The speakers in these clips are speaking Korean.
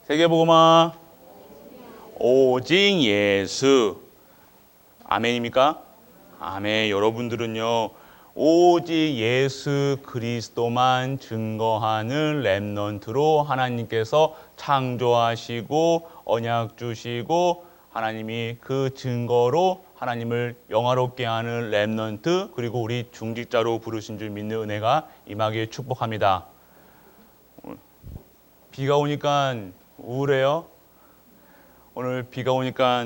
세계복음화 오직 예수. 아멘입니까? 아멘. 여러분들은요, 오직 예수 그리스도만 증거하는 렘넌트로 하나님께서 창조하시고 언약 주시고 하나님이 그 증거로 하나님을 영화롭게 하는 렘넌트, 그리고 우리 중직자로 부르신 줄 믿는 은혜가 임하기를 축복합니다. 비가 오니까 우울해요? 오늘 비가 오니까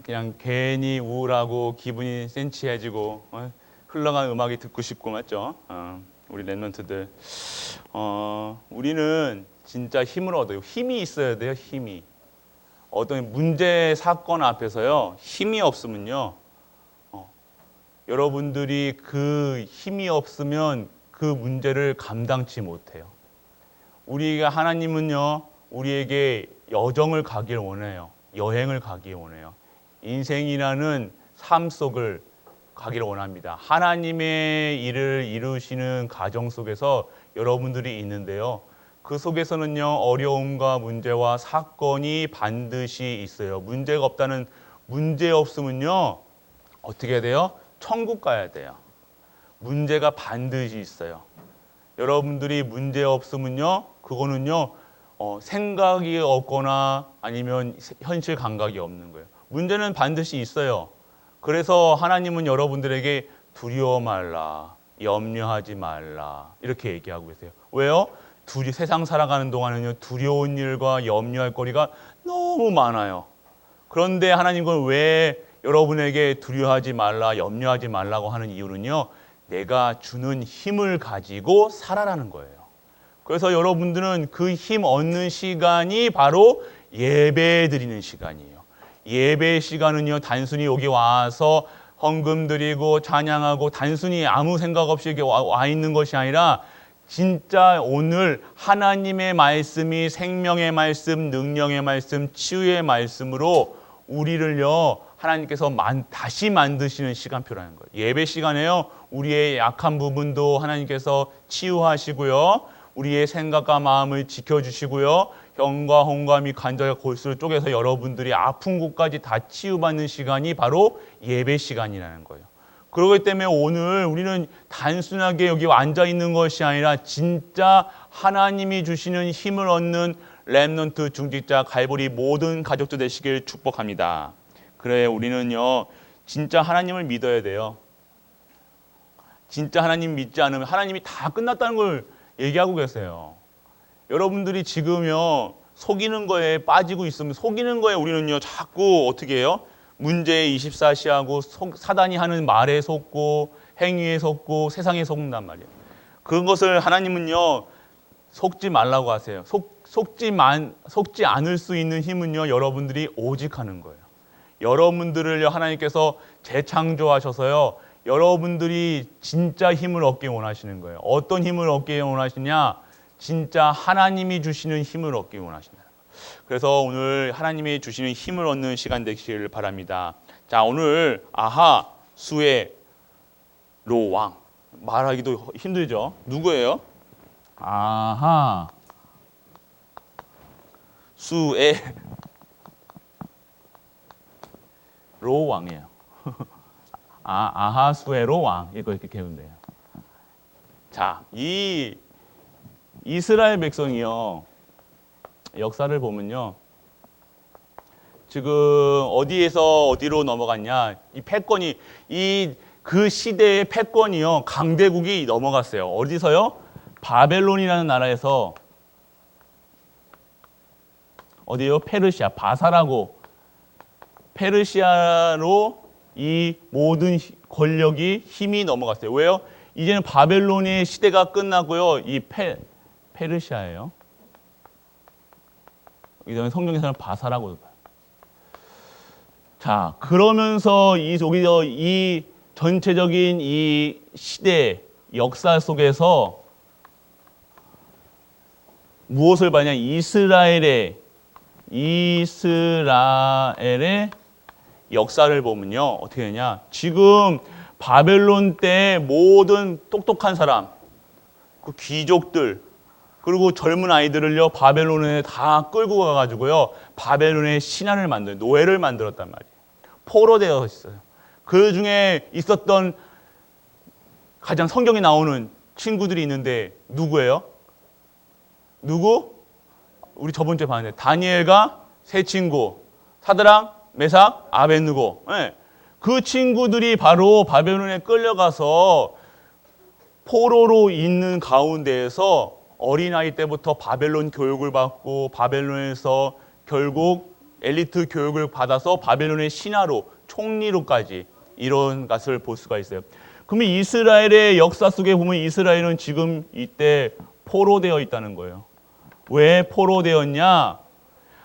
그냥 괜히 우울하고 기분이 센치해지고 흘러간 음악이 듣고 싶고 맞죠? 우리 렘넌트들 우리는 진짜 힘을 얻어요. 힘이 있어야 돼요. 힘이. 어떤 문제 사건 앞에서요, 힘이 없으면요, 여러분들이 그 힘이 없으면 그 문제를 감당치 못해요. 우리가 하나님은요, 우리에게 여정을 가길 원해요. 여행을 가길 원해요. 인생이라는 삶 속을 가기를 원합니다. 하나님의 일을 이루시는 가정 속에서 여러분들이 있는데요, 그 속에서는요, 어려움과 문제와 사건이 반드시 있어요. 문제가 없다는, 문제 없으면요 어떻게 해야 돼요? 천국 가야 돼요. 문제가 반드시 있어요. 여러분들이 문제 없으면요, 그거는요 생각이 없거나 아니면 현실 감각이 없는 거예요. 문제는 반드시 있어요. 그래서 하나님은 여러분들에게 두려워 말라, 염려하지 말라 이렇게 얘기하고 계세요. 왜요? 세상 살아가는 동안은요, 두려운 일과 염려할 거리가 너무 많아요. 그런데 하나님은 왜 여러분에게 두려워하지 말라, 염려하지 말라고 하는 이유는요, 내가 주는 힘을 가지고 살아라는 거예요. 그래서 여러분들은 그 힘 얻는 시간이 바로 예배 드리는 시간이에요. 예배 시간은요, 단순히 여기 와서 헌금 드리고 찬양하고 단순히 아무 생각 없이 이렇게 와 있는 것이 아니라 진짜 오늘 하나님의 말씀이 생명의 말씀, 능력의 말씀, 치유의 말씀으로 우리를요, 하나님께서 다시 만드시는 시간표라는 거예요. 예배 시간에요, 우리의 약한 부분도 하나님께서 치유하시고요, 우리의 생각과 마음을 지켜주시고요, 병과 혼감이 관절과 골수를 쪼개서 여러분들이 아픈 곳까지 다 치유받는 시간이 바로 예배 시간이라는 거예요. 그렇기 때문에 오늘 우리는 단순하게 여기 앉아 있는 것이 아니라 진짜 하나님이 주시는 힘을 얻는 렘넌트 중직자 갈보리 모든 가족들 되시길 축복합니다. 그래, 우리는요 진짜 하나님을 믿어야 돼요. 진짜 하나님 믿지 않으면 하나님이 다 끝났다는 걸 얘기하고 계세요. 여러분들이 지금요 속이는 거에 빠지고 있으면, 속이는 거에 우리는요 자꾸 어떻게 해요? 문제에 24시하고 사단이 하는 말에 속고 행위에 속고 세상에 속는단 말이에요. 그것을 하나님은요 속지 말라고 하세요. 속지 않을 수 있는 힘은요 여러분들이 오직 하는 거예요. 여러분들을요 하나님께서 재창조하셔서요 여러분들이 진짜 힘을 얻기 원하시는 거예요. 어떤 힘을 얻기 원하시냐? 진짜 하나님이 주시는 힘을 얻기 원하신다. 그래서 오늘 하나님이 주시는 힘을 얻는 시간 되시길 바랍니다. 자, 오늘 아하 수에 로 왕 말하기도 힘들죠. 누구예요? 아하 수에 로 왕이에요. 아하수에로 왕 이렇게 배우면 돼요. 자, 이 이스라엘 백성이요 역사를 보면요 지금 어디에서 어디로 넘어갔냐, 이 패권이 그 시대의 패권이요 강대국이 넘어갔어요. 어디서요? 바벨론이라는 나라에서 어디요? 페르시아, 바사라고 페르시아로 이 모든 권력이 힘이 넘어갔어요. 왜요? 이제는 바벨론의 시대가 끝나고요. 이 페르시아예요. 이제는 성경에서는 바사라고 봐요. 자, 그러면서 이 전체적인 이 시대 역사 속에서 무엇을 봐냐? 이스라엘의 역사를 보면요 어떻게 되냐, 지금 바벨론 때 모든 똑똑한 사람, 그 귀족들, 그리고 젊은 아이들을요 바벨론에 다 끌고 가가지고요 바벨론의 신하를 만들 노예를 만들었단 말이에요. 포로되어 있어요. 그 중에 있었던 가장 성경에 나오는 친구들이 있는데 누구예요? 누구? 우리 저번 주에 봤는데 다니엘과 세 친구 사드락, 메삭, 아벳느고. 네. 그 친구들이 바로 바벨론에 끌려가서 포로로 있는 가운데에서 어린아이 때부터 바벨론 교육을 받고 바벨론에서 결국 엘리트 교육을 받아서 바벨론의 신하로 총리로까지 이런 것을 볼 수가 있어요. 그러면 이스라엘의 역사 속에 보면 이스라엘은 지금 이때 포로되어 있다는 거예요. 왜 포로되었냐?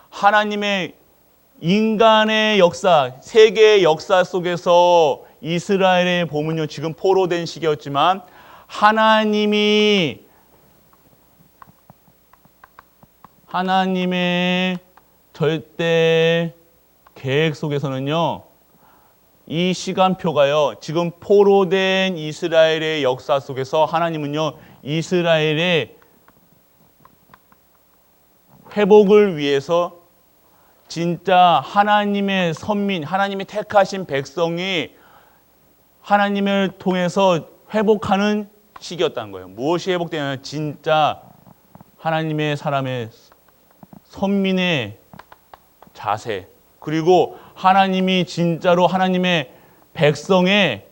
하나님의 인간의 역사, 세계의 역사 속에서 이스라엘에 보면요 지금 포로된 시기였지만 하나님의 절대 계획 속에서는요 이 시간표가요 지금 포로된 이스라엘의 역사 속에서 하나님은요 이스라엘의 회복을 위해서 진짜 하나님의 선민, 하나님이 택하신 백성이 하나님을 통해서 회복하는 시기였다는 거예요. 무엇이 회복되냐면 진짜 하나님의 사람의 선민의 자세, 그리고 하나님이 진짜로 하나님의 백성의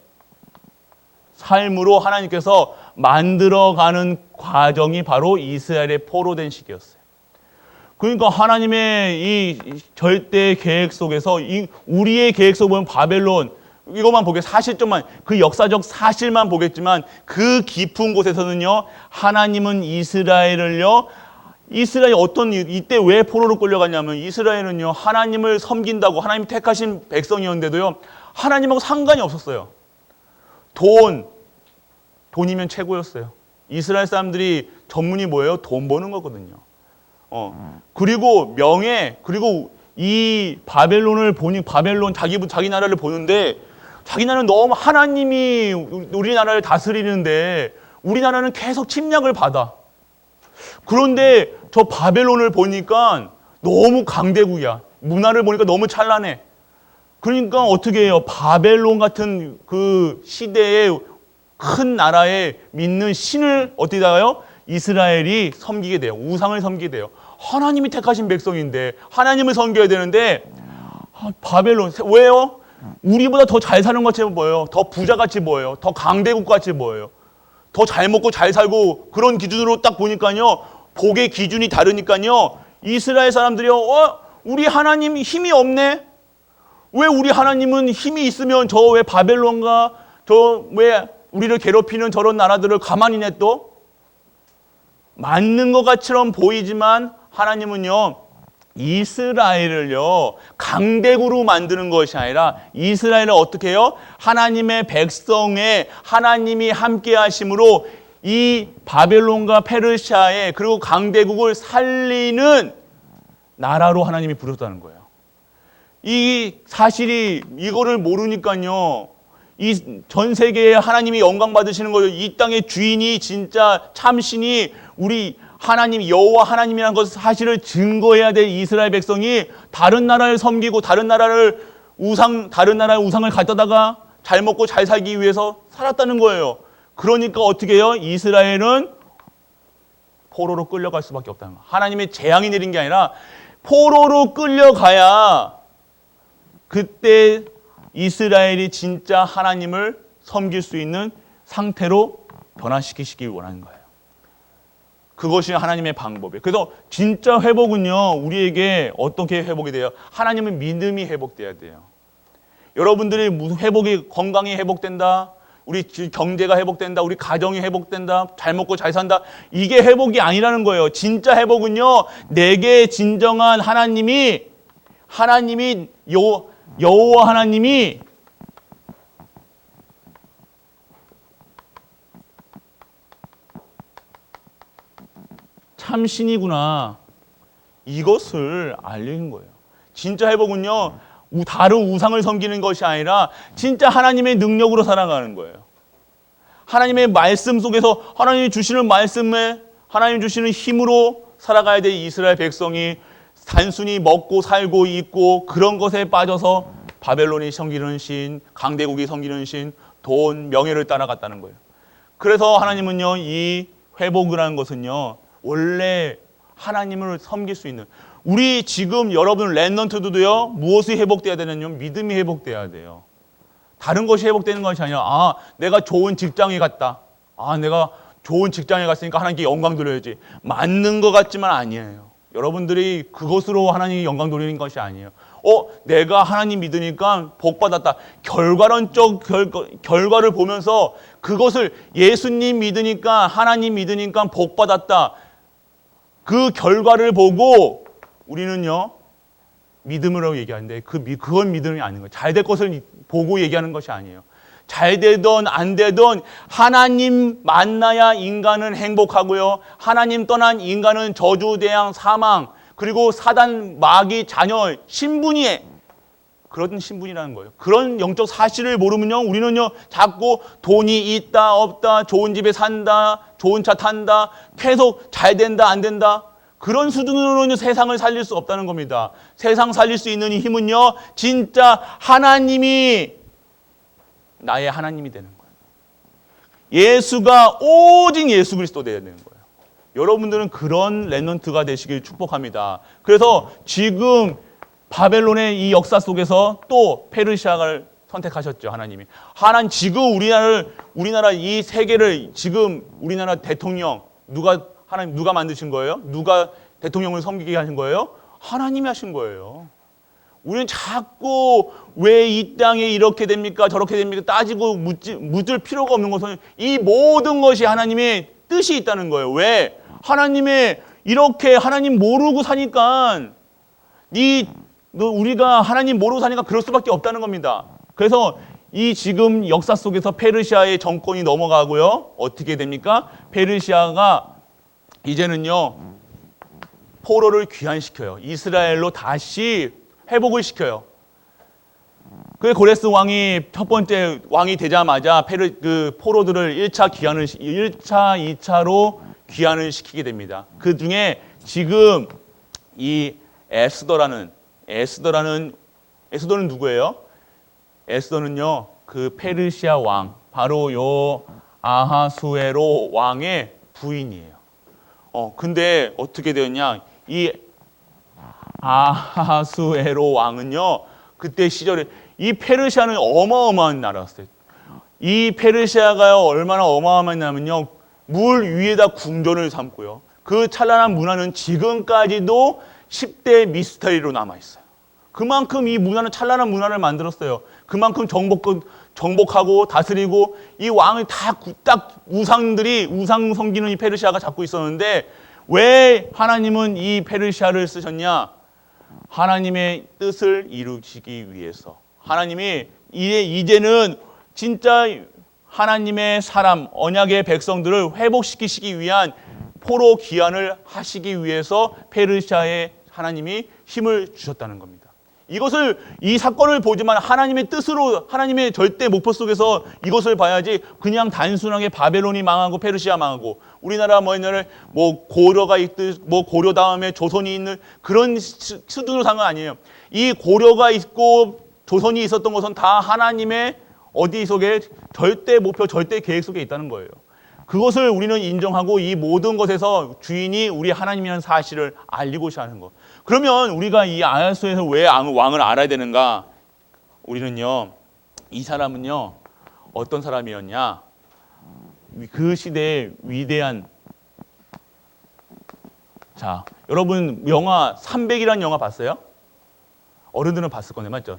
삶으로 하나님께서 만들어가는 과정이 바로 이스라엘의 포로된 시기였어요. 그러니까 하나님의 이 절대 계획 속에서 우리의 계획 속에 보면 바벨론 이것만 보게 사실적만 그 역사적 사실만 보겠지만 그 깊은 곳에서는요 하나님은 이스라엘을요 이스라엘 어떤 이때 왜 포로로 끌려갔냐면 이스라엘은요 하나님을 섬긴다고 하나님 택하신 백성이었는데도요 하나님하고 상관이 없었어요. 돈이면 최고였어요. 이스라엘 사람들이 전문이 뭐예요? 돈 버는 거거든요. 그리고 명예, 그리고 이 바벨론을 보니 바벨론 자기 나라를 보는데 자기 나라는 너무 하나님이 우리나라를 다스리는데 우리나라는 계속 침략을 받아. 그런데 저 바벨론을 보니까 너무 강대국이야. 문화를 보니까 너무 찬란해. 그러니까 어떻게 해요? 바벨론 같은 그 시대의 큰 나라에 믿는 신을 어떻게 다가요? 이스라엘이 섬기게 돼요. 우상을 섬기게 돼요. 하나님이 택하신 백성인데 하나님을 섬겨야 되는데 바벨론 왜요? 우리보다 더 잘 사는 것 같이 보여요. 더 부자같이 보여요. 더 강대국같이 보여요. 더 잘 먹고 잘 살고 그런 기준으로 딱 보니까요. 복의 기준이 다르니까요. 이스라엘 사람들이요. 우리 하나님 힘이 없네. 왜 우리 하나님은 힘이 있으면 저 왜 바벨론과 저 왜 우리를 괴롭히는 저런 나라들을 가만히 냅둬? 맞는 것 같처럼 보이지만 하나님은요 이스라엘을요 강대국으로 만드는 것이 아니라 이스라엘을 어떻게 해요? 하나님의 백성에 하나님이 함께 하심으로 이 바벨론과 페르시아의 그리고 강대국을 살리는 나라로 하나님이 부르셨다는 거예요. 이 사실이 이거를 모르니까요 이 전 세계에 하나님이 영광 받으시는 거예요. 이 땅의 주인이 진짜 참신이 우리 하나님 여호와 하나님이라는 것을 사실을 증거해야 될 이스라엘 백성이 다른 나라를 섬기고 다른 나라의 우상을 갖다다가 잘 먹고 잘 살기 위해서 살았다는 거예요. 그러니까 어떻게 해요? 이스라엘은 포로로 끌려갈 수밖에 없다는 거예요. 하나님의 재앙이 내린 게 아니라 포로로 끌려가야 그때 이스라엘이 진짜 하나님을 섬길 수 있는 상태로 변화시키시기 원하는 거예요. 그것이 하나님의 방법이에요. 그래서 진짜 회복은요, 우리에게 어떻게 회복이 돼요? 하나님은 믿음이 회복돼야 돼요. 여러분들이 무슨 회복이, 건강이 회복된다, 우리 경제가 회복된다, 우리 가정이 회복된다, 잘 먹고 잘 산다, 이게 회복이 아니라는 거예요. 진짜 회복은요, 내게 진정한 하나님이 여호와 하나님이 참신이구나, 이것을 알리는 거예요. 진짜 회복은요, 다른 우상을 섬기는 것이 아니라 진짜 하나님의 능력으로 살아가는 거예요. 하나님의 말씀 속에서 하나님이 주시는 말씀에 하나님 주시는 힘으로 살아가야 될 이스라엘 백성이 단순히 먹고 살고 있고 그런 것에 빠져서 바벨론이 섬기는 신, 강대국이 섬기는 신, 돈, 명예를 따라갔다는 거예요. 그래서 하나님은요, 이 회복이라는 것은요, 원래 하나님을 섬길 수 있는, 우리 지금 여러분 렘넌트들도요, 무엇이 회복돼야 되냐면 믿음이 회복돼야 돼요. 다른 것이 회복되는 것이 아니라, 내가 좋은 직장에 갔다. 내가 좋은 직장에 갔으니까 하나님께 영광 돌려야지. 맞는 것 같지만 아니에요. 여러분들이 그것으로 하나님께 영광 돌리는 것이 아니에요. 내가 하나님 믿으니까 복 받았다. 결과론적 결과를 보면서 그것을 예수님 믿으니까, 하나님 믿으니까 복 받았다. 그 결과를 보고 우리는요, 믿음으로 얘기하는데 그건 믿음이 아닌 거예요. 잘 될 것을 보고 얘기하는 것이 아니에요. 잘 되든 안 되든 하나님 만나야 인간은 행복하고요. 하나님 떠난 인간은 저주, 대양, 사망, 그리고 사단, 마귀, 자녀, 신분이 그런 신분이라는 거예요. 그런 영적 사실을 모르면요, 우리는요, 자꾸 돈이 있다, 없다, 좋은 집에 산다, 좋은 차 탄다, 계속 잘 된다, 안 된다. 그런 수준으로는 세상을 살릴 수 없다는 겁니다. 세상 살릴 수 있는 힘은요, 진짜 하나님이 나의 하나님이 되는 거예요. 예수가 오직 예수 그리스도 되어야 되는 거예요. 여러분들은 그런 렘넌트가 되시길 축복합니다. 그래서 지금 바벨론의 이 역사 속에서 또 페르시아를 선택하셨죠, 하나님이. 하나님 지금 우리나라 이 세계를 지금 우리나라 대통령 하나님 누가 만드신 거예요? 누가 대통령을 섬기게 하신 거예요? 하나님이 하신 거예요. 우리는 자꾸 왜 이 땅에 이렇게 됩니까? 저렇게 됩니까? 따지고 묻을 필요가 없는 것은 이 모든 것이 하나님의 뜻이 있다는 거예요. 왜? 하나님의 이렇게 하나님 모르고 사니까 우리가 하나님 모르고 사니까 그럴 수밖에 없다는 겁니다. 그래서 이 지금 역사 속에서 페르시아의 정권이 넘어가고요. 어떻게 됩니까? 페르시아가 이제는요, 포로를 귀환시켜요. 이스라엘로 다시 회복을 시켜요. 그 고레스 왕이 첫 번째 왕이 되자마자 포로들을 1차, 2차로 귀환을 시키게 됩니다. 그 중에 지금 이 에스더는 누구예요? 에스더는요, 그 페르시아 왕, 바로 요 아하수에로 왕의 부인이에요. 근데 어떻게 되었냐? 이 아하수에로 왕은요, 그때 시절에 이 페르시아는 어마어마한 나라였어요. 이 페르시아가 얼마나 어마어마했냐면요, 물 위에다 궁전을 삼고요. 그 찬란한 문화는 지금까지도 10대 미스터리로 남아있어요. 그만큼 이 문화는 찬란한 문화를 만들었어요. 그만큼 정복하고 다스리고 이 왕을 딱 우상 섬기는 이 페르시아가 잡고 있었는데 왜 하나님은 이 페르시아를 쓰셨냐? 하나님의 뜻을 이루시기 위해서. 하나님이 이제는 진짜 하나님의 사람, 언약의 백성들을 회복시키시기 위한 포로 귀환을 하시기 위해서 페르시아에 하나님이 힘을 주셨다는 겁니다. 이 사건을 보지만 하나님의 뜻으로, 하나님의 절대 목표 속에서 이것을 봐야지 그냥 단순하게 바벨론이 망하고 페르시아 망하고 우리나라 고려가 있듯 고려 다음에 조선이 있는 그런 수준으로 산 건 아니에요. 이 고려가 있고 조선이 있었던 것은 다 하나님의 어디 속에 절대 목표, 절대 계획 속에 있다는 거예요. 그것을 우리는 인정하고 이 모든 것에서 주인이 우리 하나님이라는 사실을 알리고자 하는 것. 그러면 우리가 이 아하수에서 왜 왕을 알아야 되는가? 우리는요, 이 사람은요, 어떤 사람이었냐? 그 시대의 위대한, 자, 여러분 영화 300이라는 영화 봤어요? 어른들은 봤을 건데, 맞죠?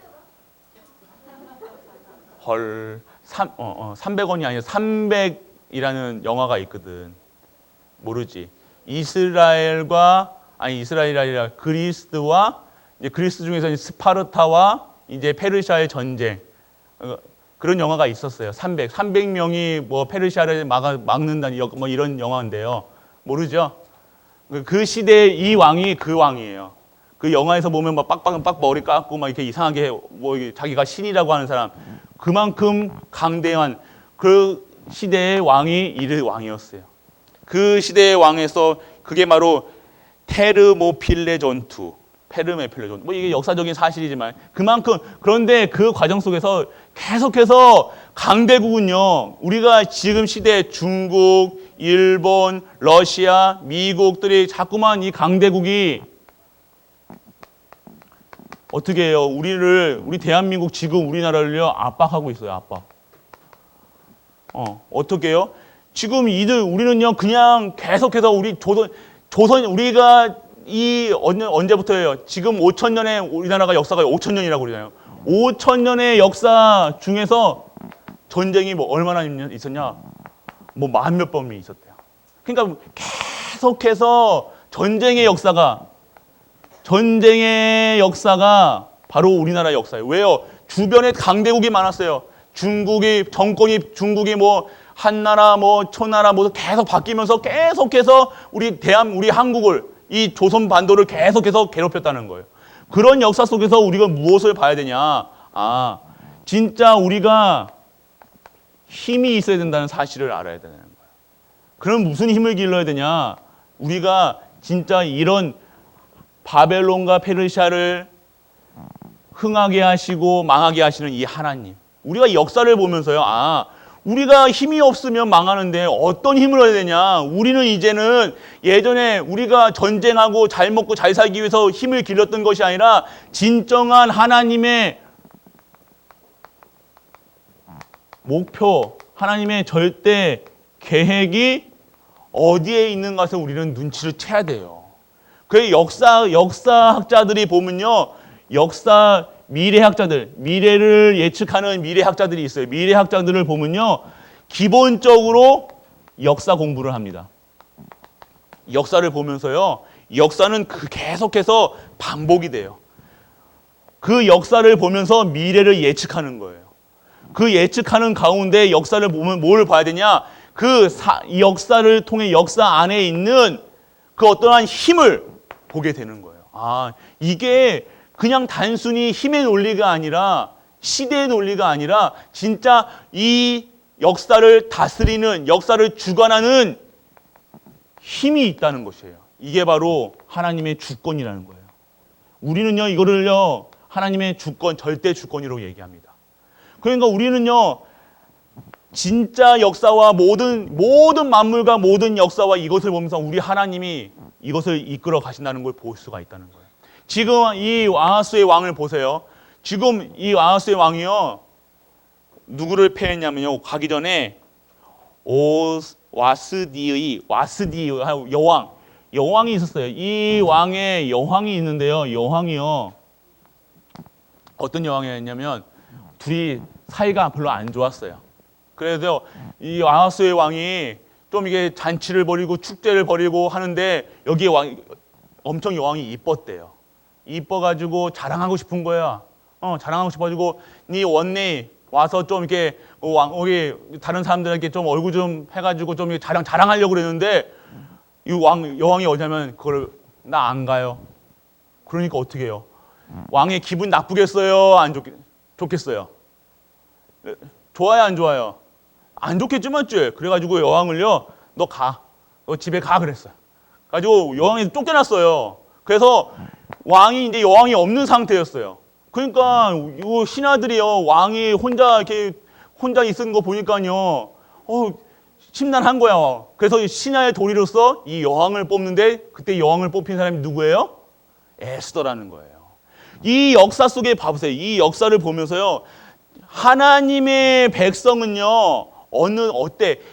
300원이 아니라 300이라는 영화가 있거든. 모르지? 이스라엘이 아니라 그리스와 이제 그리스 중에서 스파르타와 이제 페르시아의 전쟁, 그런 영화가 있었어요. 300명이 페르시아를 막는다는 이런 영화인데요. 모르죠? 그 시대의 이 왕이 그 왕이에요. 그 영화에서 보면 빡 머리 깎고 이렇게 이상하게 자기가 신이라고 하는 사람, 그만큼 강대한 그 시대의 왕이 이 왕이었어요. 그 시대의 왕에서 그게 바로 테르모필레 전투, 페르메필레 전투. 뭐 이게 역사적인 사실이지만 그만큼 그런데 그 과정 속에서 계속해서 강대국은요, 우리가 지금 시대 중국, 일본, 러시아, 미국들이 자꾸만 이 강대국이 어떻게 해요? 우리 대한민국 지금 우리나라를요, 압박하고 있어요, 압박. 어떻게 해요? 지금 우리는요, 그냥 계속해서 우리 우리가 언제부터예요? 지금 5,000년의 우리나라가 역사가 5,000년이라고 그러잖아요. 5,000년의 역사 중에서 전쟁이 뭐 얼마나 있었냐? 뭐 만 몇 번이 있었대요. 그러니까 계속해서 전쟁의 역사가 바로 우리나라 역사예요. 왜요? 주변에 강대국이 많았어요. 중국이 뭐 한나라, 뭐 초나라 뭐 계속 바뀌면서 계속해서 우리 한국을 이 조선 반도를 계속해서 괴롭혔다는 거예요. 그런 역사 속에서 우리가 무엇을 봐야 되냐? 진짜 우리가 힘이 있어야 된다는 사실을 알아야 되는 거예요. 그럼 무슨 힘을 길러야 되냐? 우리가 진짜 이런 바벨론과 페르시아를 흥하게 하시고 망하게 하시는 이 하나님. 우리가 역사를 보면서요. 우리가 힘이 없으면 망하는데 어떤 힘을 얻어야 되냐? 우리는 이제는 예전에 우리가 전쟁하고 잘 먹고 잘 살기 위해서 힘을 길렀던 것이 아니라 진정한 하나님의 목표, 하나님의 절대 계획이 어디에 있는 것을 우리는 눈치를 채야 돼요. 그 역사학자들이 보면요. 미래학자들, 미래를 예측하는 미래학자들이 있어요. 미래학자들을 보면요. 기본적으로 역사 공부를 합니다. 역사를 보면서요. 역사는 계속해서 반복이 돼요. 그 역사를 보면서 미래를 예측하는 거예요. 그 예측하는 가운데 역사를 보면 뭘 봐야 되냐? 역사를 통해 역사 안에 있는 그 어떠한 힘을 보게 되는 거예요. 이게 그냥 단순히 힘의 논리가 아니라 시대의 논리가 아니라 진짜 이 역사를 다스리는, 역사를 주관하는 힘이 있다는 것이에요. 이게 바로 하나님의 주권이라는 거예요. 우리는요, 이거를요, 하나님의 주권, 절대 주권이라고 얘기합니다. 그러니까 우리는요, 진짜 역사와 모든 만물과 모든 역사와 이것을 보면서 우리 하나님이 이것을 이끌어 가신다는 걸 볼 수가 있다는 거예요. 지금 이 아하스의 왕을 보세요. 지금 이 아하스의 왕이요, 누구를 패했냐면요, 가기 전에 와스디의 여왕이 있었어요. 이 왕의 여왕이 있는데요, 여왕이요, 어떤 여왕이었냐면 둘이 사이가 별로 안 좋았어요. 그래서 이 아하스의 왕이 좀 이게 잔치를 벌이고 축제를 벌이고 하는데 여기에 엄청 여왕이 이뻤대요. 이뻐가지고 자랑하고 싶은 거야. 자랑하고 싶어가지고 네 원내 와서 좀 이렇게 우리 다른 사람들에게 좀 얼굴 좀 해가지고 좀 이렇게 자랑하려고 그랬는데 이 여왕이 어디냐면 그걸 나 안 가요. 그러니까 어떻게 해요? 왕의 기분 나쁘겠어요? 안 좋겠어요? 좋아요, 안 좋아요? 안 좋겠지 맞지? 그래가지고 여왕을요, 너 집에 가 그랬어요. 가지고 여왕이 쫓겨났어요. 그래서 이제 여왕이 없는 상태였어요. 그러니까 이 신하들이요, 왕이 혼자 있은 거 보니까요, 심란한 거야. 그래서 신하의 도리로서 이 여왕을 뽑는데 그때 여왕을 뽑힌 사람이 누구예요? 에스더라는 거예요. 이 역사 속에 봐보세요. 이 역사를 보면서요, 하나님의 백성은요,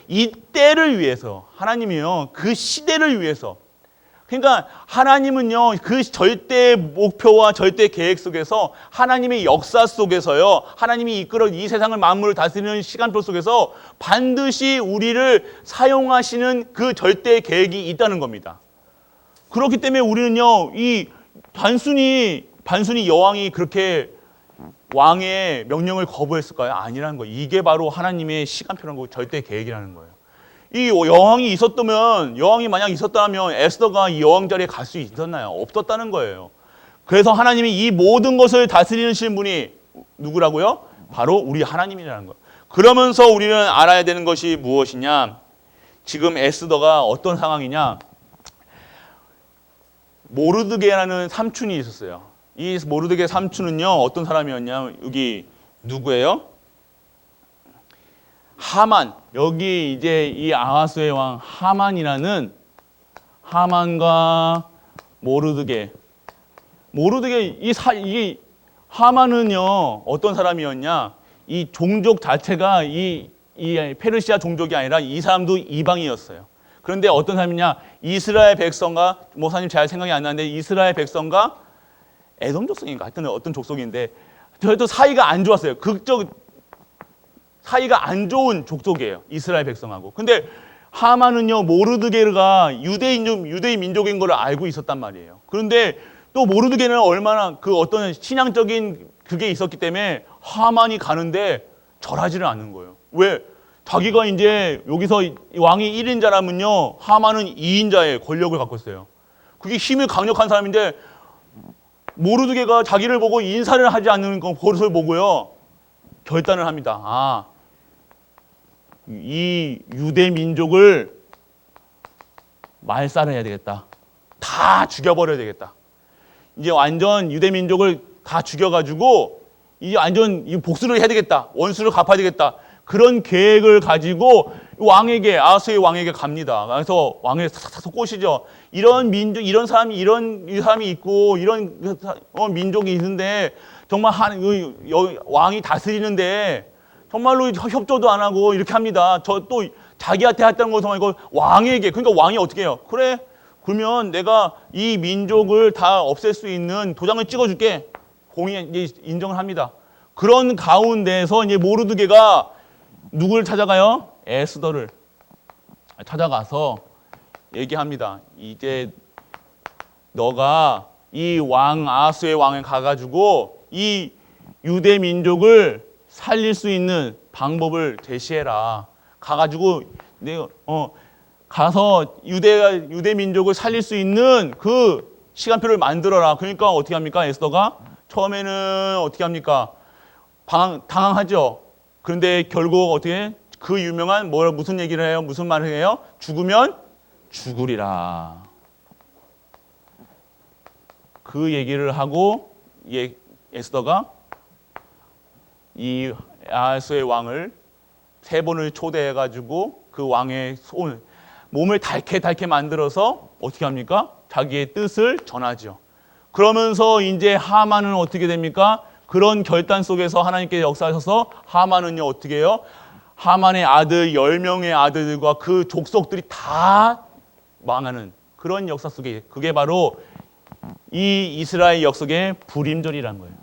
이때를 위해서, 하나님이요, 그 시대를 위해서. 그러니까 하나님은요, 그 절대 목표와 절대 계획 속에서, 하나님의 역사 속에서요, 하나님이 이끌어 이 세상을 만물을 다스리는 시간표 속에서 반드시 우리를 사용하시는 그 절대 계획이 있다는 겁니다. 그렇기 때문에 우리는요, 단순히 여왕이 그렇게 왕의 명령을 거부했을까요? 아니라는 거예요. 이게 바로 하나님의 시간표라는 거고 절대 계획이라는 거예요. 이 여왕이 만약 있었다면 에스더가 이 여왕 자리에 갈 수 있었나요? 없었다는 거예요. 그래서 하나님이 이 모든 것을 다스리시는 분이 누구라고요? 바로 우리 하나님이라는 거예요. 그러면서 우리는 알아야 되는 것이 무엇이냐? 지금 에스더가 어떤 상황이냐? 모르드게라는 삼촌이 있었어요. 이 모르드게 삼촌은요, 어떤 사람이었냐? 여기 누구예요? 하만. 여기 이제 이 아하스의 왕 하만이라는, 하만과 모르드게. 이 하만은요, 어떤 사람이었냐? 이 종족 자체가 이 페르시아 종족이 아니라 이 사람도 이방이었어요. 그런데 어떤 사람이냐? 이스라엘 백성과, 목사님 잘 생각이 안 나는데, 이스라엘 백성과 에돔 족속인가? 하여튼 어떤 족속인데, 저희도 사이가 안 좋았어요. 사이가 안 좋은 족속이에요. 이스라엘 백성하고. 근데 하만은요, 모르드게가 유대인 민족인 걸 알고 있었단 말이에요. 그런데 또 모르드게는 얼마나 그 어떤 신앙적인 그게 있었기 때문에 하만이 가는데 절하지를 않는 거예요. 왜? 자기가 이제 여기서 왕이 1인자라면요, 하만은 2인자의 권력을 갖고 있어요. 그게 힘이 강력한 사람인데, 모르드게가 자기를 보고 인사를 하지 않는 것을 보고요, 결단을 합니다. 아, 이 유대 민족을 말살해야 되겠다. 다 죽여버려야 되겠다. 이제 완전 유대 민족을 다 죽여가지고 이제 완전 복수를 해야 되겠다. 원수를 갚아야 되겠다. 그런 계획을 가지고 아하스의 왕에게 갑니다. 그래서 왕을 싹싹 꼬시죠. 이런 민족, 이런 사람이 있고 이런 민족이 있는데 정말 왕이 다스리는데 정말로 협조도 안 하고 이렇게 합니다. 저 또 자기한테 했다는 것을 말고 왕에게. 그러니까 왕이 어떻게 해요? 그래, 그러면 내가 이 민족을 다 없앨 수 있는 도장을 찍어줄게. 인정을 합니다. 그런 가운데서 이제 모르드게가 누구를 찾아가요? 에스더를 찾아가서 얘기합니다. 이제 너가 이 왕 아하스의 왕에 가가지고 이 유대 민족을 살릴 수 있는 방법을 제시해라. 가가지고 가서 유대 민족을 살릴 수 있는 그 시간표를 만들어라. 그러니까 어떻게 합니까? 에스더가 처음에는 어떻게 합니까? 당황하죠. 그런데 결국 어떻게 그 유명한 무슨 얘기를 해요? 무슨 말을 해요? 죽으면 죽으리라. 그 얘기를 하고 에스더가 이 아하스의 왕을 3번을 초대해가지고 그 왕의 몸을 닳게 만들어서 어떻게 합니까? 자기의 뜻을 전하죠. 그러면서 이제 하만은 어떻게 됩니까? 그런 결단 속에서 하나님께 역사하셔서 하만은요 어떻게 해요? 하만의 아들 10명의 아들들과 그 족속들이 다 망하는 그런 역사 속에, 그게 바로 이 이스라엘 역사의 불임절이라는 거예요.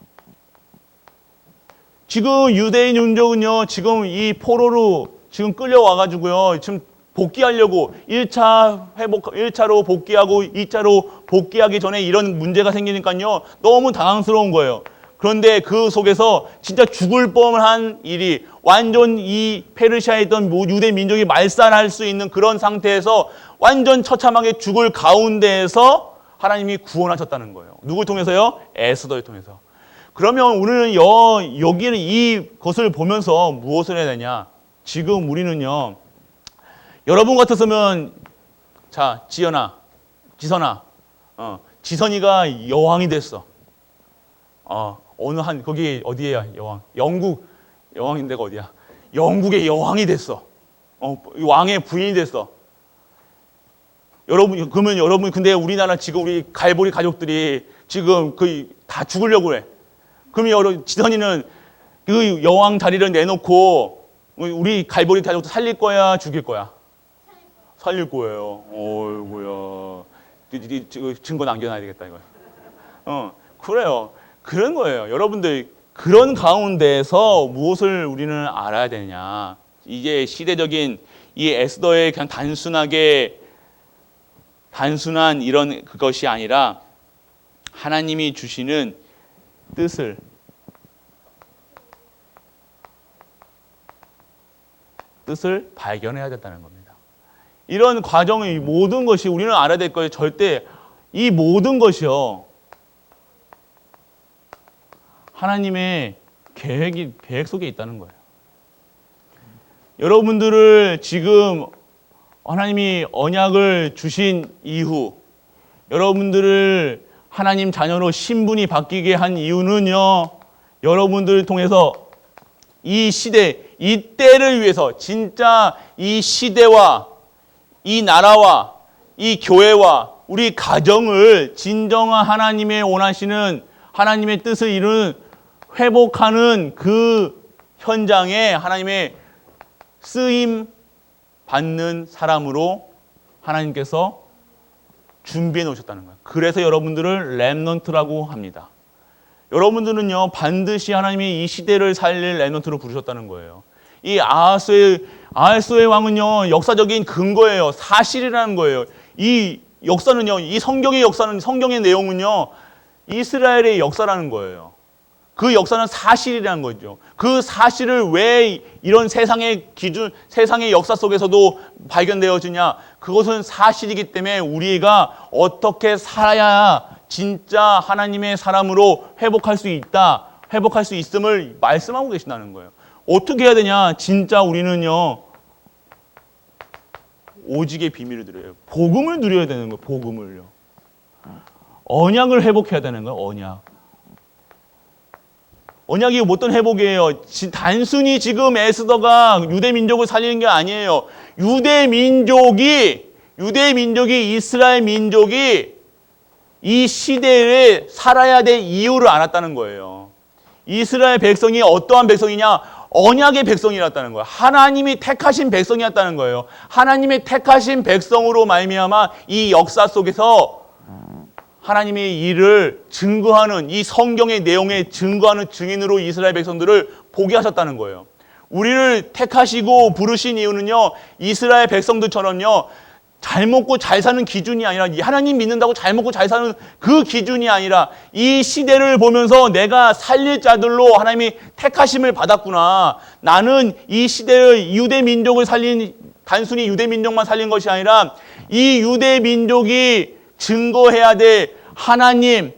지금 유대인 민족은요, 지금 이 포로로 지금 끌려와가지고요, 지금 복귀하려고 1차로 복귀하고 2차로 복귀하기 전에 이런 문제가 생기니까요, 너무 당황스러운 거예요. 그런데 그 속에서 진짜 죽을 뻔한 일이 완전 이 페르시아에 있던 유대 민족이 말살할 수 있는 그런 상태에서 완전 처참하게 죽을 가운데에서 하나님이 구원하셨다는 거예요. 누굴 통해서요? 에스더를 통해서. 그러면 우리는 여기는 이것을 보면서 무엇을 해야 되냐? 지금 우리는요, 여러분 같았으면, 자, 지선아, 지선이가 여왕이 됐어. 거기 어디에야, 여왕? 여왕인 데가 어디야? 영국의 여왕이 됐어. 왕의 부인이 됐어. 그러면 여러분, 근데 우리나라 지금 우리 갈보리 가족들이 지금 다 죽으려고 해. 그러면 지선이는 그 여왕 자리를 내놓고 우리 갈보리 가족도 살릴 거야, 죽일 거야? 살릴 거예요. 어이구야. 증거 남겨놔야 되겠다, 이거. 그래요. 그런 거예요. 여러분들, 그런 가운데서 무엇을 우리는 알아야 되냐. 이게 시대적인 이 에스더의 그냥 단순한 이런 그것이 아니라 하나님이 주시는 뜻을 발견해야 된다는 겁니다. 이런 과정의 모든 것이 우리는 알아야 될 거예요. 절대 이 모든 것이요, 하나님의 계획 속에 있다는 거예요. 여러분들을 지금 하나님이 언약을 주신 이후 여러분들을 하나님 자녀로 신분이 바뀌게 한 이유는요, 여러분들을 통해서 이 시대, 이 때를 위해서 진짜 이 시대와 이 나라와 이 교회와 우리 가정을 진정한 하나님의 원하시는 하나님의 뜻을 이루는 회복하는 그 현장에 하나님의 쓰임 받는 사람으로 하나님께서 준비해 놓으셨다는 거예요. 그래서 여러분들을 렘넌트라고 합니다. 여러분들은요, 반드시 하나님이 이 시대를 살릴 렘넌트로 부르셨다는 거예요. 이 아하스의 왕은요, 역사적인 근거예요. 사실이라는 거예요. 이 역사는요, 이 성경의 역사는, 성경의 내용은요, 이스라엘의 역사라는 거예요. 그 역사는 사실이라는 거죠. 그 사실을 왜 이런 세상의 기준, 세상의 역사 속에서도 발견되어지냐? 그것은 사실이기 때문에 우리가 어떻게 살아야 진짜 하나님의 사람으로 회복할 수 있다, 회복할 수 있음을 말씀하고 계신다는 거예요. 어떻게 해야 되냐? 진짜 우리는요, 오직의 비밀을 누려요. 복음을 누려야 되는 거예요. 복음을요. 언약을 회복해야 되는 거예요. 언약. 언약이 어떤 회복이에요? 단순히 지금 에스더가 유대 민족을 살리는 게 아니에요. 유대 민족이 이스라엘 민족이 이 시대에 살아야 될 이유를 알았다는 거예요. 이스라엘 백성이 어떠한 백성이냐? 언약의 백성이었다는 거예요. 하나님이 택하신 백성이었다는 거예요. 하나님의 택하신 백성으로 말미암아 이 역사 속에서 하나님의 일을 증거하는, 이 성경의 내용에 증거하는 증인으로 이스라엘 백성들을 보게 하셨다는 거예요. 우리를 택하시고 부르신 이유는요, 이스라엘 백성들처럼요, 잘 먹고 잘 사는 기준이 아니라, 하나님 믿는다고 잘 먹고 잘 사는 그 기준이 아니라, 이 시대를 보면서 내가 살릴 자들로 하나님이 택하심을 받았구나. 나는 이 시대의 유대 민족을 단순히 유대 민족만 살린 것이 아니라 이 유대 민족이 증거해야 될 하나님,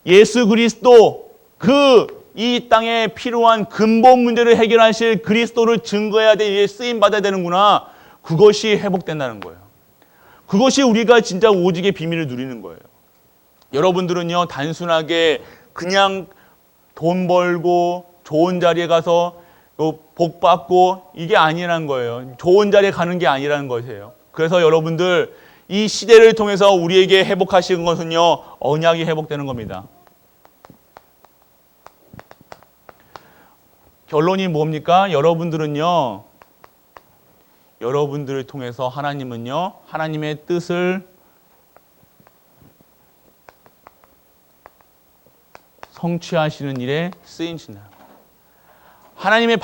예수 그리스도, 이 땅에 필요한 근본 문제를 해결하실 그리스도를 증거해야 될 일에 쓰임 받아야 되는구나. 그것이 회복된다는 거예요. 그것이 우리가 진짜 오직의 비밀을 누리는 거예요. 여러분들은요, 단순하게 그냥 돈 벌고 좋은 자리에 가서 복 받고 이게 아니라는 거예요. 좋은 자리에 가는 게 아니라는 것이에요. 그래서 여러분들, 이 시대를 통해서 우리에게 회복하시는 것은요, 언약이 회복되는 겁니다. 결론이 뭡니까? 여러분들은요, 여러분들을 통해서 하나님은요, 하나님의 뜻을 성취하시는 일에 쓰임신다. 하나님의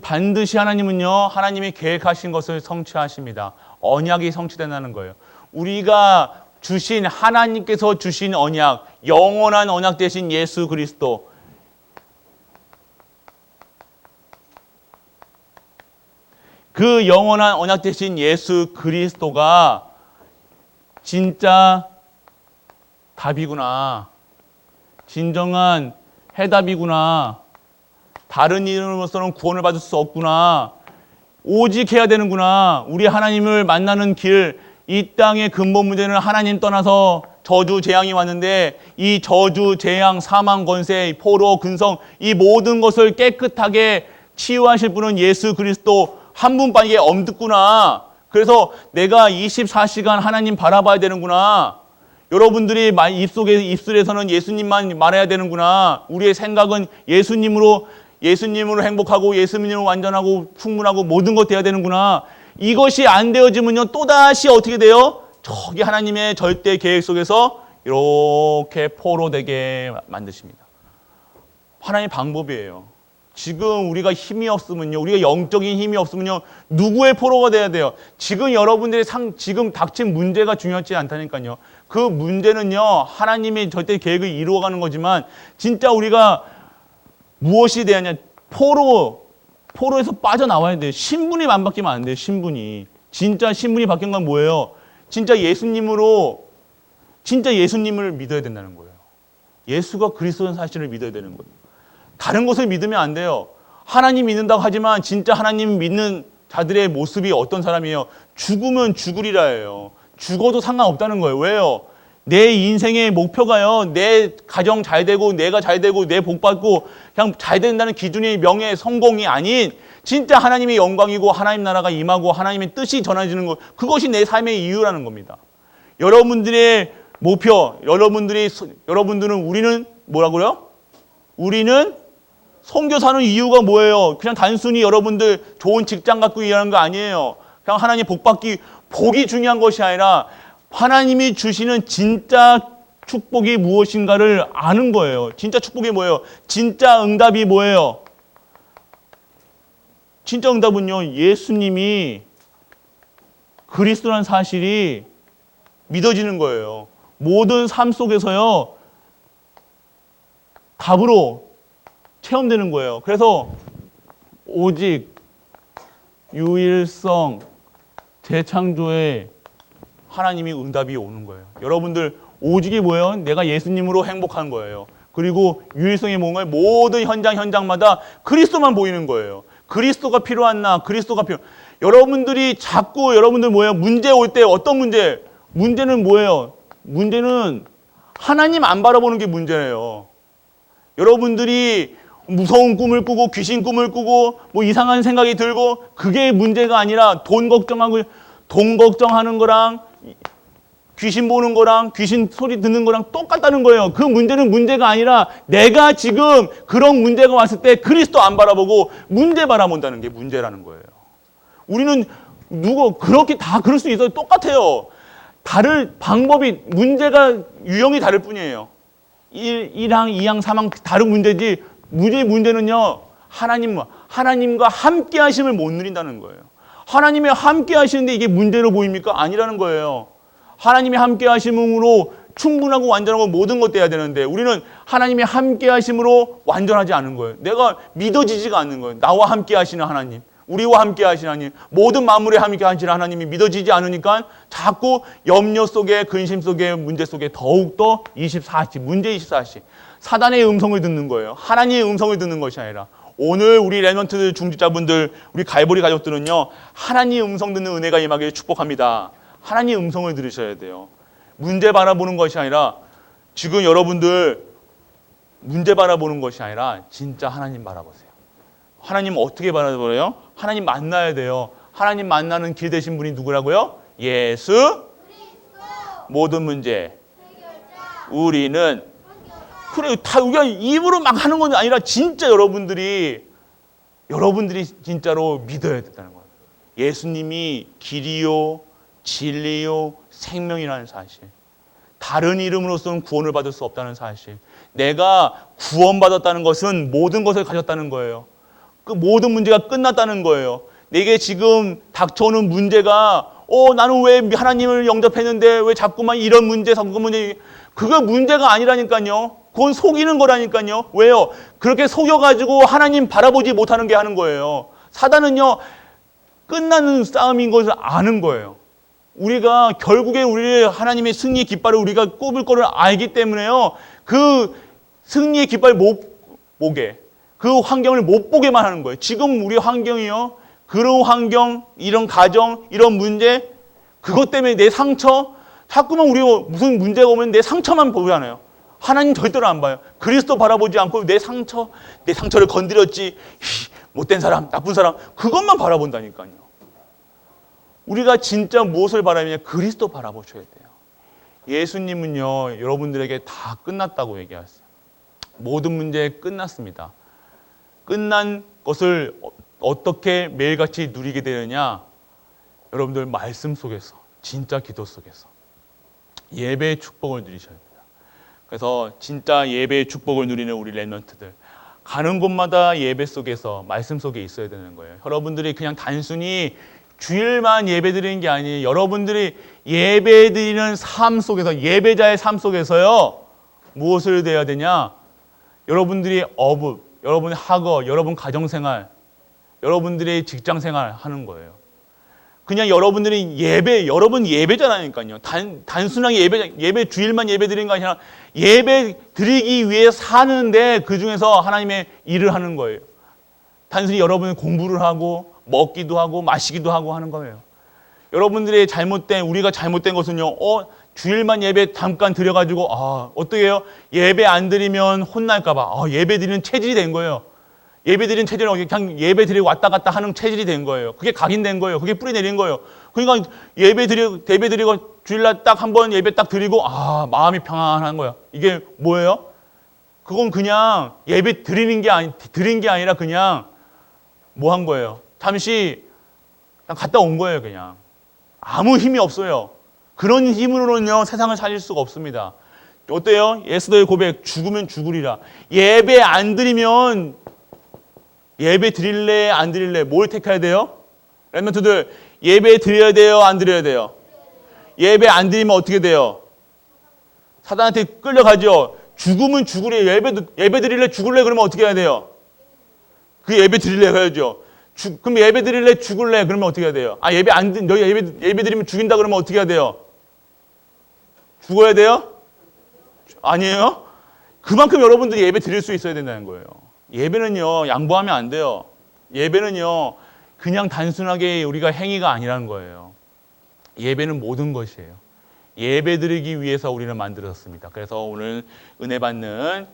반드시 하나님은요, 하나님이 계획하신 것을 성취하십니다. 언약이 성취된다는 거예요. 우리가 주신, 하나님께서 주신 언약, 영원한 언약 되신 예수 그리스도, 그 영원한 언약 되신 예수 그리스도가 진짜 답이구나. 진정한 해답이구나. 다른 이름으로서는 구원을 받을 수 없구나. 오직 해야 되는구나. 우리 하나님을 만나는 길, 이 땅의 근본 문제는 하나님 떠나서 저주, 재앙이 왔는데 이 저주, 재앙, 사망, 권세, 포로, 근성, 이 모든 것을 깨끗하게 치유하실 분은 예수 그리스도 한 분밖에 없구나. 그래서 내가 24시간 하나님 바라봐야 되는구나. 여러분들이 입술에서는 예수님만 말해야 되는구나. 우리의 생각은 예수님으로 행복하고 예수님으로 완전하고 충분하고 모든 것 돼야 되는구나. 이것이 안 되어지면요, 또다시 어떻게 돼요? 저기 하나님의 절대 계획 속에서 이렇게 포로되게 만드십니다. 하나님의 방법이에요. 지금 우리가 힘이 없으면요, 우리가 영적인 힘이 없으면요, 누구의 포로가 돼야 돼요? 지금 여러분들이 지금 닥친 문제가 중요하지 않다니까요. 그 문제는요, 하나님의 절대 계획을 이루어가는 거지만, 진짜 우리가 무엇이 돼야 하냐? 포로에서 빠져나와야 돼요. 신분이 안 바뀌면 안 돼요, 신분이. 진짜 신분이 바뀐 건 뭐예요? 진짜 예수님을 믿어야 된다는 거예요. 예수가 그리스도인 사실을 믿어야 되는 거예요. 다른 것을 믿으면 안 돼요. 하나님 믿는다고 하지만 진짜 하나님 믿는 자들의 모습이 어떤 사람이에요? 죽으면 죽으리라 해요. 죽어도 상관없다는 거예요. 왜요? 내 인생의 목표가요, 내 가정 잘 되고, 내가 잘 되고, 내 복 받고, 그냥 잘 된다는 기준의 명예, 성공이 아닌, 진짜 하나님의 영광이고, 하나님 나라가 임하고, 하나님의 뜻이 전해지는 것, 그것이 내 삶의 이유라는 겁니다. 여러분들의 목표, 여러분들은 우리는 뭐라고요? 우리는 선교사는 이유가 뭐예요? 그냥 단순히 여러분들 좋은 직장 갖고 일하는 거 아니에요. 그냥 하나님 복 받기, 복이 중요한 것이 아니라 하나님이 주시는 진짜 축복이 무엇인가를 아는 거예요. 진짜 축복이 뭐예요? 진짜 응답이 뭐예요? 진짜 응답은요, 예수님이 그리스도라는 사실이 믿어지는 거예요. 모든 삶 속에서요, 답으로 체험되는 거예요. 그래서 오직 유일성 재창조의 하나님이 응답이 오는 거예요. 여러분들 오직이 뭐예요? 내가 예수님으로 행복한 거예요. 그리고 유일성의 뭔가요? 모든 현장마다 그리스도만 보이는 거예요. 그리스도가 필요한 나, 그리스도가 필요. 여러분들이 자꾸 여러분들 뭐예요? 문제 올 때 어떤 문제? 문제는 뭐예요? 문제는 하나님 안 바라보는 게 문제예요. 여러분들이 무서운 꿈을 꾸고 귀신 꿈을 꾸고 뭐 이상한 생각이 들고 그게 문제가 아니라 돈 걱정하는 거랑 귀신 보는 거랑 귀신 소리 듣는 거랑 똑같다는 거예요. 그 문제는 문제가 아니라 내가 지금 그런 문제가 왔을 때 그리스도 안 바라보고 문제 바라본다는 게 문제라는 거예요. 우리는 그렇게 다 그럴 수 있어요. 똑같아요. 다를 방법이 문제가 유형이 다를 뿐이에요. 1항, 2항, 3항 다른 문제지 문제는요. 하나님과 함께 하심을 못 누린다는 거예요. 하나님이 함께 하시는데 이게 문제로 보입니까? 아니라는 거예요. 하나님이 함께 하심으로 충분하고 완전하고 모든 것 돼야 되는데 우리는 하나님이 함께 하심으로 완전하지 않은 거예요. 내가 믿어지지가 않는 거예요. 나와 함께 하시는 하나님, 우리와 함께 하시는 하나님, 모든 만물에 함께 하시는 하나님이 믿어지지 않으니까 자꾸 염려 속에, 근심 속에, 문제 속에 더욱더 24시, 문제 24시 사단의 음성을 듣는 거예요. 하나님의 음성을 듣는 것이 아니라 오늘 우리 랩런트 중직자분들, 우리 갈보리 가족들은요, 하나님의 음성 듣는 은혜가 임하기를 축복합니다. 하나님의 음성을 들으셔야 돼요. 문제 바라보는 것이 아니라 지금 여러분들 문제 바라보는 것이 아니라 진짜 하나님 바라보세요. 하나님 어떻게 바라보래요? 하나님 만나야 돼요. 하나님 만나는 길 되신 분이 누구라고요? 예수 그리스도. 모든 문제 해결자. 우리는 그래 다 우리가 입으로 막 하는 건 아니라 진짜 여러분들이 진짜로 믿어야 된다는 거예요. 예수님이 길이요 진리요 생명이라는 사실. 다른 이름으로서는 구원을 받을 수 없다는 사실. 내가 구원받았다는 것은 모든 것을 가졌다는 거예요. 그 모든 문제가 끝났다는 거예요. 내게 지금 닥쳐오는 문제가 나는 왜 하나님을 영접했는데 왜 자꾸만 이런 문제, 저런 문제, 그거 문제가 아니라니까요. 그건 속이는 거라니까요. 왜요? 그렇게 속여가지고 하나님 바라보지 못하는 게 하는 거예요. 사단은요, 끝나는 싸움인 것을 아는 거예요. 우리가 결국에 우리 하나님의 승리의 깃발을 우리가 꼽을 거를 알기 때문에요. 그 승리의 깃발 못 보게, 그 환경을 못 보게만 하는 거예요. 지금 우리 환경이요. 그런 환경, 이런 가정, 이런 문제, 그것 때문에 내 상처, 자꾸만 우리가 무슨 문제가 오면 내 상처만 보잖아요. 하나님 절대로 안 봐요. 그리스도 바라보지 않고 내 상처를 건드렸지, 못된 사람, 나쁜 사람, 그것만 바라본다니까요. 우리가 진짜 무엇을 바라느냐? 그리스도 바라보셔야 돼요. 예수님은요, 여러분들에게 다 끝났다고 얘기하셨어요. 모든 문제 끝났습니다. 끝난 것을 어떻게 매일같이 누리게 되느냐? 여러분들 말씀 속에서, 진짜 기도 속에서 예배의 축복을 누리셔야 돼요. 그래서 진짜 예배의 축복을 누리는 우리 랩런트들, 가는 곳마다 예배 속에서, 말씀 속에 있어야 되는 거예요. 여러분들이 그냥 단순히 주일만 예배 드리는 게 아니에요. 여러분들이 예배 드리는 삶 속에서, 예배자의 삶 속에서요, 무엇을 돼야 되냐? 여러분들이 여러분의 학업, 여러분 가정생활, 여러분들의 직장생활 하는 거예요. 그냥 여러분들이 여러분 예배자라니까요. 단순하게 예배 주일만 예배 드리는 게 아니라 예배 드리기 위해 사는데 그 중에서 하나님의 일을 하는 거예요. 단순히 여러분이 공부를 하고 먹기도 하고 마시기도 하고 하는 거예요. 여러분들의 우리가 잘못된 것은요, 주일만 예배 잠깐 드려가지고, 어떻게 해요? 예배 안 드리면 혼날까봐, 예배 드리는 체질이 된 거예요. 예배 드리는 체질은 그냥 예배 드리고 왔다 갔다 하는 체질이 된 거예요. 그게 각인된 거예요. 그게 뿌리 내린 거예요. 그러니까 예배 드리고 주일날 딱 한 번 예배 딱 드리고, 마음이 평안한 거야. 이게 뭐예요? 그건 그냥 예배 드린 게 아니라 그냥 뭐 한 거예요? 잠시 그냥 갔다 온 거예요, 그냥. 아무 힘이 없어요. 그런 힘으로는요, 세상을 살릴 수가 없습니다. 어때요? 예수도의 고백, 죽으면 죽으리라. 예배 안 드리면, 예배 드릴래, 안 드릴래? 뭘 택해야 돼요? 랩런트들, 예배 드려야 돼요, 안 드려야 돼요? 예배 안 드리면 어떻게 돼요? 사단한테 끌려가죠. 죽으면 죽으래. 예배 드릴래, 죽을래? 그러면 어떻게 해야 돼요? 그 예배 드릴래 해야죠. 그럼 예배 드릴래, 죽을래? 그러면 어떻게 해야 돼요? 너희 예배 드리면 죽인다 그러면 어떻게 해야 돼요? 죽어야 돼요? 아니에요? 그만큼 여러분들이 예배 드릴 수 있어야 된다는 거예요. 예배는요, 양보하면 안 돼요. 예배는요, 그냥 단순하게 우리가 행위가 아니라는 거예요. 예배는 모든 것이에요. 예배 드리기 위해서 우리는 만들어졌습니다. 그래서 오늘 은혜 받는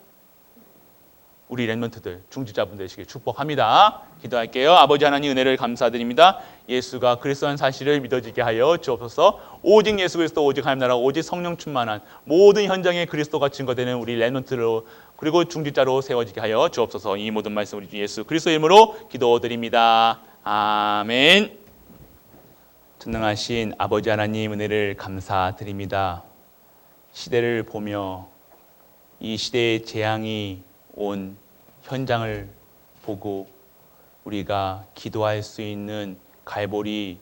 우리 랩런트들, 중직자분 되시길 축복합니다. 기도할게요. 아버지 하나님 은혜를 감사드립니다. 예수가 그리스도라는 사실을 믿어지게 하여 주옵소서. 오직 예수 그리스도, 오직 하나님 나라, 오직 성령 충만한 모든 현장에 그리스도가 증거되는 우리 랩런트로 그리고 중직자로 세워지게 하여 주옵소서. 이 모든 말씀 우리 주 예수 그리스도 이름으로 기도드립니다. 아멘. 전능하신 아버지 하나님 은혜를 감사드립니다. 시대를 보며 이 시대의 재앙이 온 현장을 보고 우리가 기도할 수 있는 갈보리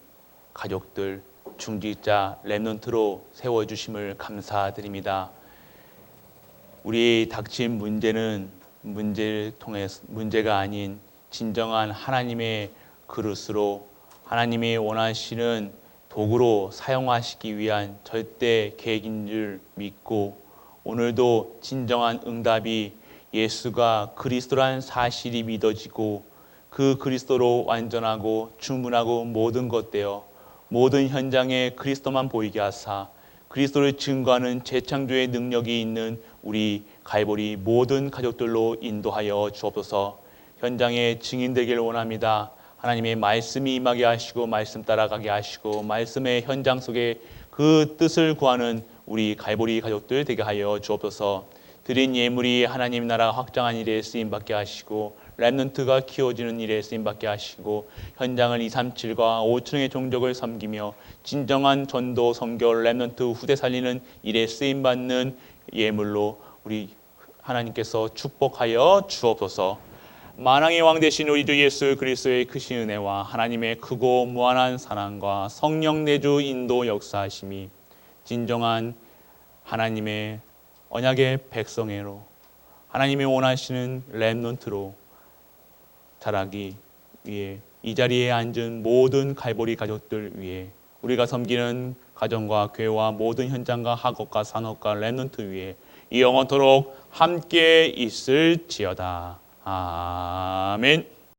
가족들, 중직자, 랩런트로 세워주심을 감사드립니다. 우리 닥친 문제는 문제가 아닌 진정한 하나님의 그릇으로 하나님이 원하시는 도구로 사용하시기 위한 절대 계획인 줄 믿고 오늘도 진정한 응답이 예수가 그리스도라는 사실이 믿어지고 그 그리스도로 완전하고 충분하고 모든 것 되어 모든 현장에 그리스도만 보이게 하사 그리스도를 증거하는 재창조의 능력이 있는 우리 갈보리 모든 가족들로 인도하여 주옵소서. 현장에 증인되기를 원합니다. 하나님의 말씀이 임하게 하시고 말씀 따라가게 하시고 말씀의 현장 속에 그 뜻을 구하는 우리 갈보리 가족들 되게 하여 주옵소서. 드린 예물이 하나님 나라 확장한 일에 쓰임받게 하시고 랩런트가 키워지는 일에 쓰임받게 하시고 현장을 237과 5층의 종족을 섬기며 진정한 전도, 선교, 랩런트 후대 살리는 일에 쓰임받는 예물로 우리 하나님께서 축복하여 주옵소서. 만왕의 왕 되신 우리 주 예수 그리스도의 크신 은혜와 하나님의 크고 무한한 사랑과 성령 내주 인도 역사하심이 진정한 하나님의 언약의 백성회로 하나님이 원하시는 랩런트로 자라기 위해 이 자리에 앉은 모든 갈보리 가족들 위해 우리가 섬기는 가정과 교회와 모든 현장과 학업과 산업과 랩런트 위해 이 영원토록 함께 있을지어다. 아멘.